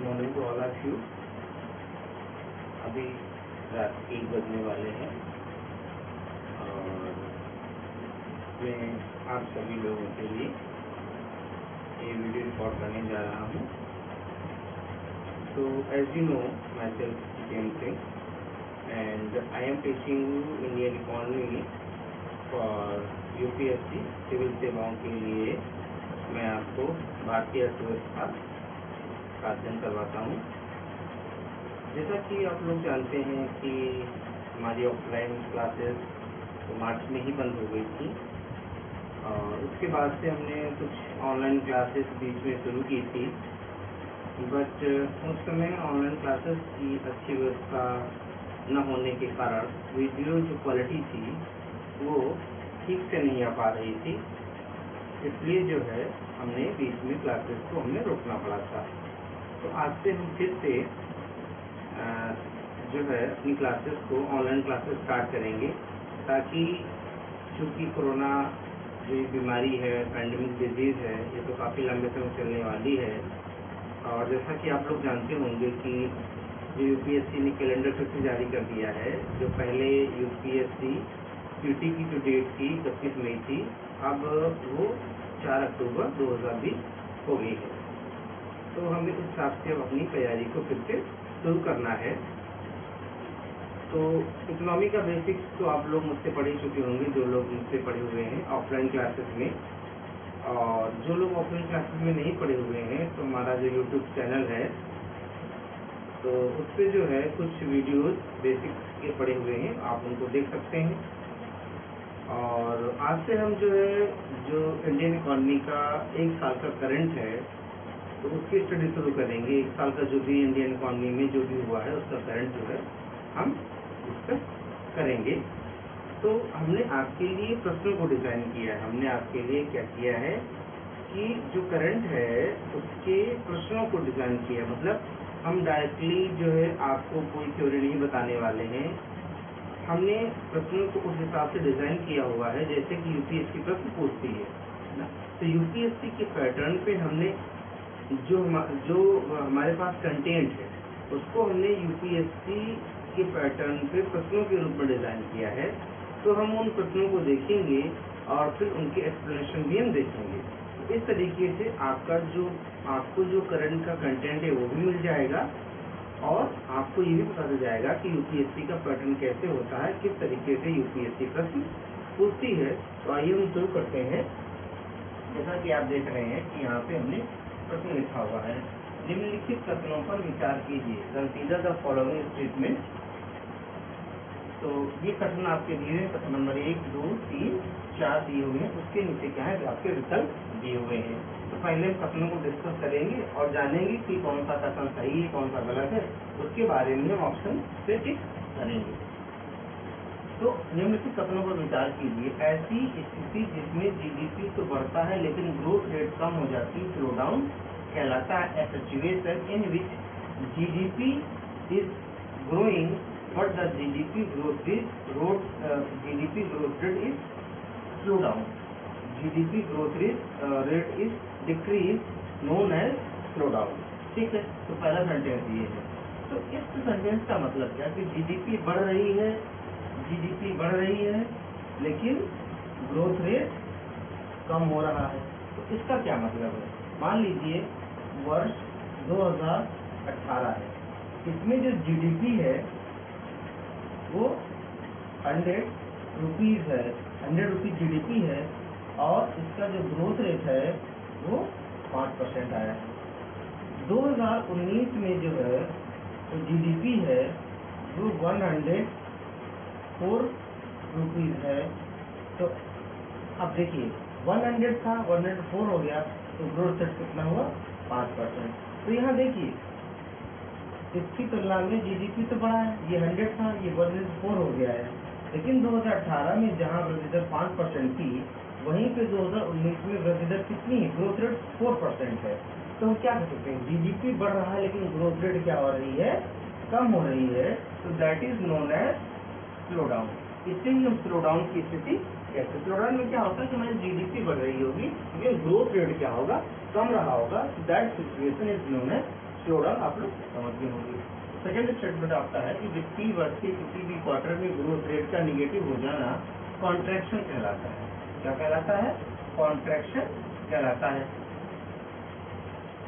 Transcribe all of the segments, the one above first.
Morning to all of you. अभी रात 1 बजने वाले हैं और मैं आप सभी लोगों के लिए ये वीडियो रिकॉर्ड करने जा रहा हूँ। तो as you know myself Jitendra Singh and I am teaching Indian economy for UPSC civil सेवाओं के लिए। मैं आपको भारतीय अर्थव्यवस्था का अध्ययन करवाता हूँ। जैसा कि आप लोग जानते हैं कि हमारी ऑफलाइन क्लासेस तो मार्च में ही बंद हो गई थी और उसके बाद से हमने कुछ ऑनलाइन क्लासेस बीच में शुरू की थी, बट उस समय ऑनलाइन क्लासेस की अच्छी व्यवस्था न होने के कारण वीडियो जो क्वालिटी थी वो ठीक से नहीं आ पा रही थी। इसलिए जो है हमने बीच में क्लासेस को हमें रोकना पड़ा था। तो आज से हम फिर से जो है अपनी क्लासेस को ऑनलाइन क्लासेस स्टार्ट करेंगे, ताकि चूँकि कोरोना जो बीमारी है, पैंडेमिक डिजीज़ है, ये तो काफ़ी लंबे समय चलने वाली है। और जैसा कि आप लोग जानते होंगे कि जो यूपीएससी ने कैलेंडर फिर से जारी कर दिया है। जो पहले यूपीएससी क्यूटी की जो डेट थी 25 मई थी, अब वो 4 अक्टूबर 2020 हो गई है। तो हमें उस हिसाब से अब अपनी तैयारी को फिर से शुरू करना है। तो इकोनॉमी का बेसिक्स तो आप लोग मुझसे पढ़ ही चुके होंगे, जो लोग मुझसे पढ़े हुए हैं ऑफलाइन क्लासेस में। और जो लोग ऑफलाइन क्लासेस में नहीं पढ़े हुए हैं तो हमारा जो यूट्यूब चैनल है तो उस पर जो है कुछ वीडियोस बेसिक्स के पढ़े हुए हैं, आप उनको देख सकते हैं। और आज से हम जो है जो इंडियन इकोनॉमी का 1 साल का करंट है तो उसकी स्टडी शुरू करेंगे। 1 साल का जो भी इंडियन इकोनॉमी में जो भी हुआ है उसका करंट जो है हम डिस्कस करेंगे। तो हमने आपके लिए प्रश्नों को डिज़ाइन किया है। हमने आपके लिए क्या किया है कि जो करंट है उसके प्रश्नों को डिज़ाइन किया। मतलब हम डायरेक्टली जो है आपको कोई थ्योरी नहीं बताने वाले हैं। हमने प्रश्नों को उस हिसाब से डिज़ाइन किया हुआ है जैसे कि यूपीएससी प्रश्न पूछती है ना। तो यूपीएससी के पैटर्न पे हमने जो हमारे पास कंटेंट है उसको हमने यूपीएससी के पैटर्न पे प्रश्नों के रूप में डिज़ाइन किया है। तो हम उन प्रश्नों को देखेंगे और फिर उनके एक्सप्लेनेशन भी हम देखेंगे। इस तरीके से आपको जो करंट का कंटेंट है वो भी मिल जाएगा और आपको ये भी पता चल जाएगा कि यूपीएससी का पैटर्न कैसे होता है, किस तरीके से यूपीएससी प्रश्न पूछती है। तो आइए हम शुरू करते हैं। जैसा कि आप देख रहे हैं कि यहाँ पे हमने प्रश्न लिखा हुआ है, निम्नलिखित कथनों पर विचार कीजिए, कंसीडर द फॉलोइंग स्टेटमेंट। तो ये कथन आपके दिए हैं, कथन नंबर 1, 2, 3, 4 दिए हुए हैं। उसके नीचे क्या है, आपके विकल्प दिए हुए हैं। तो पहले हम कथनों को डिस्कस करेंगे और जानेंगे कि कौन सा कथन सही है, कौन सा गलत है। उसके बारे में हम ऑप्शन से टिक करेंगे। तो निम्नलिखित कथनों पर विचार कीजिए, ऐसी स्थिति जिसमें जीडीपी तो बढ़ता है लेकिन ग्रोथ रेट कम हो जाती है, स्लो डाउन कहलाता है। A situation in which GDP is growing but the GDP growth rate is slow down. GDP growth rate is decrease known as slow down. ठीक है, तो पहला सेंटेंस ये है। तो इस सेंटेंस का मतलब क्या कि जीडीपी बढ़ रही है लेकिन ग्रोथ रेट कम हो रहा है। तो इसका क्या मतलब है? मान लीजिए वर्ष 2018 है, इसमें जो जीडीपी है वो 100 रुपीज़ है, 100 रुपीज़ जीडीपी है और इसका जो ग्रोथ रेट है वो 5% आया है। 2019 में जो है तो जीडीपी है वो 104 रुपीज़ है। तो अब देखिए 100 था, 104 हो गया, तो ग्रोथ रेट कितना हुआ, 5%। तो यहाँ देखिए इसकी तुलना में जीडीपी तो बढ़ा है, ये 100 था, ये 104 हो गया है। लेकिन 2018 में जहाँ वृद्धि दर 5% थी, वहीं पे 2019 में वृद्धि दर कितनी है, ग्रोथ रेट 4% है। तो हम क्या कर सकते हैं, जीडीपी बढ़ रहा है लेकिन ग्रोथ रेट क्या हो रही है, कम हो रही है। तो that is known as slow down. इससे ही हम स्लो डाउन की स्थिति कहते हैं। स्लो डाउन में क्या होता है कि हमारी जीडीपी बढ़ रही होगी लेकिन ग्रोथ रेट क्या होगा, कम रहा होगा। That situation is known as total आप लोग समझ गए होंगे। सेकेंड स्टेटमेंट आपका है कि वित्तीय वर्ष के किसी भी क्वार्टर में ग्रोथ रेट का निगेटिव हो जाना कॉन्ट्रैक्शन कहलाता है। क्या कहलाता है? कॉन्ट्रैक्शन कहलाता है।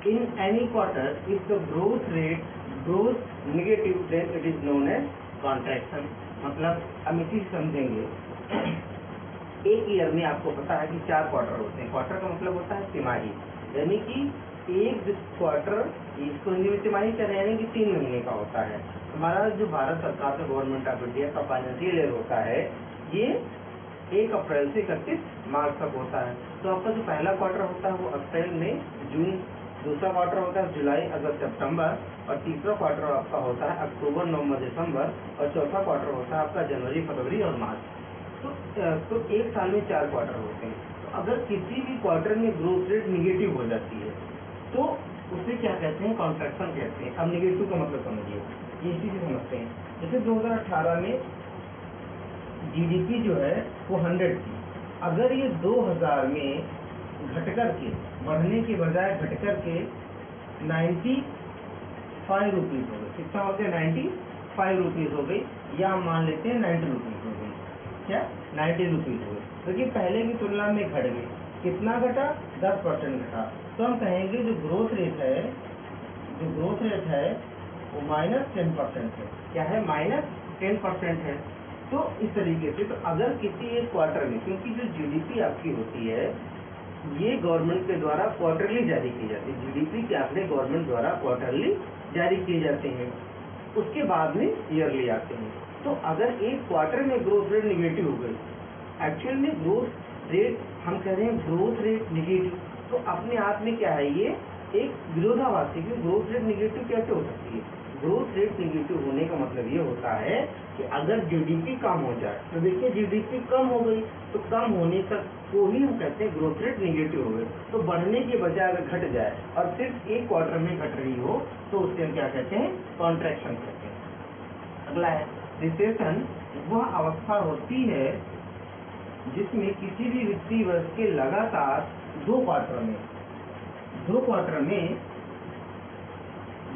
In any quarter if the growth rate growth negative then it is known as contraction. मतलब हम इसी समझेंगे, एक ईयर में आपको पता है कि 4 क्वार्टर होते हैं। क्वार्टर का मतलब होता है तिमाही, यानी कि एक क्वार्टर, इसको हिंदी में तिमाही कह रहे हैं, यानी कि 3 महीने का होता है। हमारा जो भारत सरकार का गवर्नमेंट ऑफ इंडिया का फाइनेंशियल ईयर होता है, ये 1 अप्रैल से 31 मार्च तक होता है। तो आपका जो पहला क्वार्टर होता है वो अप्रैल मई जून, दूसरा क्वार्टर होता है जुलाई अगस्त सितंबर, और तीसरा क्वार्टर आपका होता है अक्टूबर नवंबर दिसंबर, और चौथा क्वार्टर होता है आपका जनवरी फरवरी और मार्च। तो एक साल में 4 क्वार्टर होते हैं। तो अगर किसी भी क्वार्टर में ग्रोथ रेट निगेटिव हो जाती है तो उसे क्या कहते हैं? कॉन्ट्रैक्शन कहते हैं। अब निगेटिव का मतलब समझिए, ये इसी से समझते हैं। जैसे 2018 में जीडीपी जो है वो 100 थी, अगर ये 2000 में घटकर के, बढ़ने के बजाय घटकर के 95 रुपीज हो गई। कितना हो गया? 95 रुपीज हो गई, या हम मान लेते हैं 90 रुपीज हो गई। क्या? 90 रुपीज हो गई, क्योंकि पहले की तुलना में घट गई। कितना घटा? 10% घटा। तो हम कहेंगे जो ग्रोथ रेट है वो -10% है। क्या है? -10% है। तो इस तरीके से, तो अगर किसी एक क्वार्टर में, क्योंकि जो जीडीपी आपकी होती है ये गवर्नमेंट के द्वारा क्वार्टरली जारी की जाती है, जीडीपी के आंकड़े गवर्नमेंट द्वारा क्वार्टरली जारी किए जाते हैं, उसके बाद में ईयरली आते हैं। तो अगर एक क्वार्टर में ग्रोथ रेट निगेटिव हो गई, एक्चुअल में ग्रोथ रेट हम कह रहे हैं ग्रोथ रेट निगेटिव, तो अपने आप में क्या है? ये एक विरोधाभासी है। ग्रोथ रेट निगेटिव कैसे हो सकती है? ग्रोथ रेट निगेटिव होने का मतलब ये होता है कि अगर जीडीपी कम हो जाए, तो देखिए जीडीपी कम हो गई, तो कम होने तक को ही हम कहते हैं ग्रोथ रेट निगेटिव हो गई। तो बढ़ने के बजाय अगर घट जाए और सिर्फ एक क्वार्टर में घट रही हो तो उससे हम क्या कहते हैं? कॉन्ट्रैक्शन कहते हैं। अगला है रिसेशन। वह अवस्था होती है जिसमें किसी भी वित्तीय वर्ष के लगातार 2 क्वार्टर में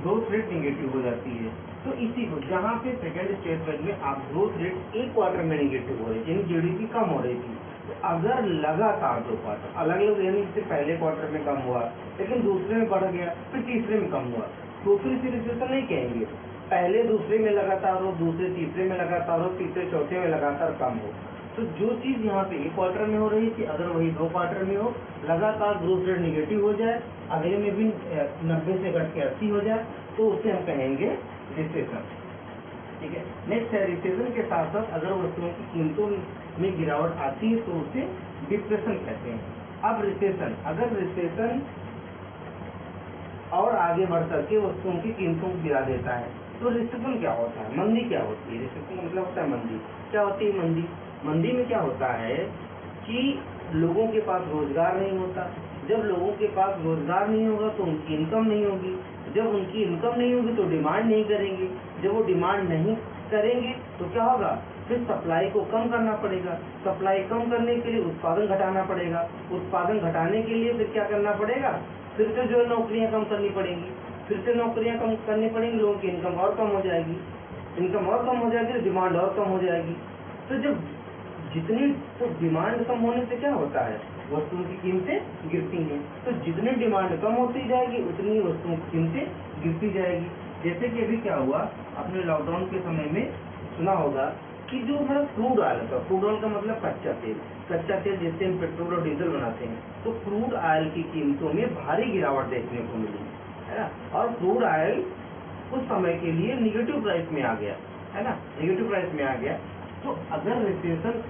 ग्रोथ रेट निगेटिव हो जाती है। तो इसी को, जहाँ पे सेकेंड स्टेटमेंट में आप ग्रोथ रेट एक क्वार्टर में निगेटिव हो रही थी, यानी जीडीपी कम हो रही थी, तो अगर लगातार 2 क्वार्टर अलग अलग, यानी जैसे पहले क्वार्टर में कम हुआ लेकिन दूसरे में बढ़ गया, फिर तीसरे में कम हुआ, तो फिर इसे रिसेशन नहीं कहेंगे। पहले दूसरे में लगातार हो, दूसरे तीसरे में लगातार हो, तीसरे चौथे में लगातार कम हो। तो जो चीज यहाँ पे एक क्वार्टर में हो रही थी, अगर वही 2 क्वार्टर में हो, लगातार ग्रोथ रेट निगेटिव हो जाए, अगले में भी 90 से घट के 80 हो जाए, तो उसे हम कहेंगे रिसेशन। ठीक है। नेक्स्ट है रिसेशन के साथ साथ अगर वस्तुओं की कीमतों में गिरावट आती है तो उसे डिप्रेशन कहते हैं। अब रिसेशन, अगर रिसेशन और आगे बढ़ करके वस्तुओं की कीमतों को गिरा देता है तो रिसेशन क्या होता है? मंदी क्या होती है? रिसेशन का मतलब होता है मंदी। क्या होती है मंदी? मंदी में क्या होता है कि लोगों के पास रोजगार नहीं होता। जब लोगों के पास रोजगार नहीं होगा तो उनकी इनकम नहीं होगी। जब उनकी इनकम नहीं होगी तो डिमांड नहीं करेंगे। जब वो डिमांड नहीं करेंगे तो क्या होगा? फिर सप्लाई को कम करना पड़ेगा। सप्लाई कम करने के लिए उत्पादन घटाना पड़ेगा। उत्पादन घटाने के लिए फिर क्या करना पड़ेगा? फिर से जो है नौकरियां कम करनी पड़ेंगी। फिर से नौकरियां कम करनी पड़ेंगी, लोगों की इनकम और कम हो जाएगी। इनकम और कम हो जाएगी तो डिमांड और कम हो जाएगी। तो जब जितनी, तो डिमांड कम होने से क्या होता है? वस्तुओं की कीमतें गिरती हैं। तो जितनी डिमांड कम होती जाएगी उतनी वस्तुओं की कीमतें गिरती जाएगी। जैसे कि अभी क्या हुआ, आपने लॉकडाउन के समय में सुना होगा कि जो हमारा क्रूड ऑयल का, क्रूड ऑयल का मतलब कच्चा तेल जिससे हम पेट्रोल और डीजल बनाते हैं, तो क्रूड ऑयल की कीमतों में भारी गिरावट देखने को मिली है ना। और क्रूड ऑयल कुछ समय के लिए निगेटिव प्राइस में आ गया है ना, निगेटिव प्राइस में आ गया। तो अगर रिसेशन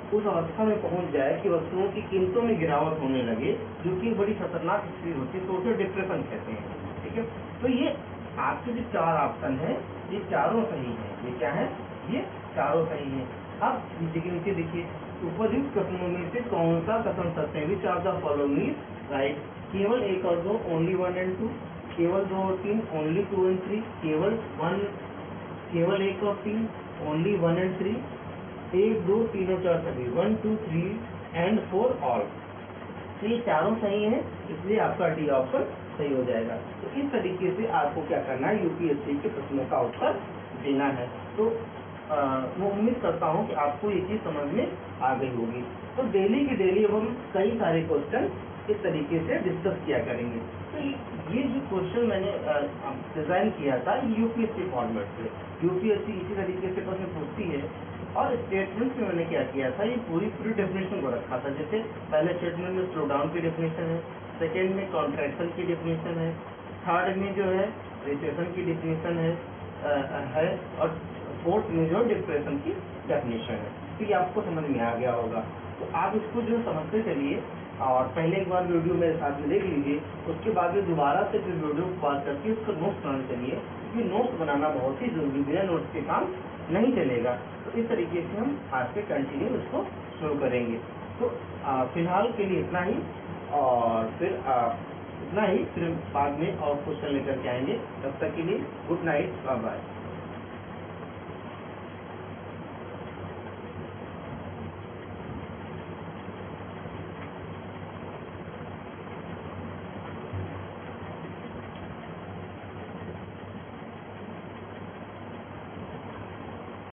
उस अवस्था में पहुंच जाए कि वस्तुओं की कीमतों में गिरावट होने लगे, जो कि बड़ी खतरनाक स्थिति होती है, तो उसे डिप्रेशन कहते हैं। ठीक है। तो ये आपके जो 4 ऑप्शन है ये चारों सही है। ये क्या है? ये चारों सही है। अब नीचे के नीचे देखिए, उपयुक्त कथनों में से कौन सा कथन सत्य है? Which are the following is right? केवल 1 और 2, ओनली 1 and 2, केवल 2 और 3, ओनली 2 and 3, केवल 1 और 3, ओनली 1 and 3, 1 2 3 और 4 सभी, 1 2 3 and 4 ऑल। तो ये चारों सही हैं, इसलिए आपका डी ऑप्शन सही हो जाएगा। तो इस तरीके से आपको क्या करना है, यूपीएससी के प्रश्नों का उत्तर देना है। तो मैं उम्मीद करता हूँ कि आपको ये चीज़ समझ में आ गई होगी। तो डेली की डेली अब हम कई सारे क्वेश्चन इस तरीके से डिस्कस किया करेंगे। तो ये जो क्वेश्चन मैंने डिज़ाइन किया था यूपीएससी फॉर्मेट से, यूपीएससी इसी तरीके से प्रश्न पूछती है। और स्टेटमेंट में मैंने क्या किया था, ये पूरी डेफिनेशन को रखा था। जैसे पहले स्टेटमेंट में स्लो डाउन की डेफिनेशन है, सेकेंड में कॉन्ट्रैक्शन की डेफिनेशन है, थर्ड में जो है रिसेशन की डेफिनेशन है और फोर्थ में जो डिप्रेशन की डेफिनेशन है। तो ये आपको समझ में आ गया होगा। तो आप इसको जो समझते चलिए और पहले एक बार वीडियो मेरे साथ में देख लीजिए, उसके बाद में दोबारा से फिर वीडियो को पॉज करके उसका नोट्स बनाना चलिए, क्योंकि नोट्स बनाना बहुत ही जरूरी है, नोट्स के काम नहीं चलेगा। तो इस तरीके से हम आज से कंटिन्यू इसको शुरू करेंगे। तो फिलहाल के लिए इतना ही, और फिर इतना ही, फिर बाद में और क्वेश्चन लेकर के आएंगे। तब तक के लिए गुड नाइट, बाय बाय।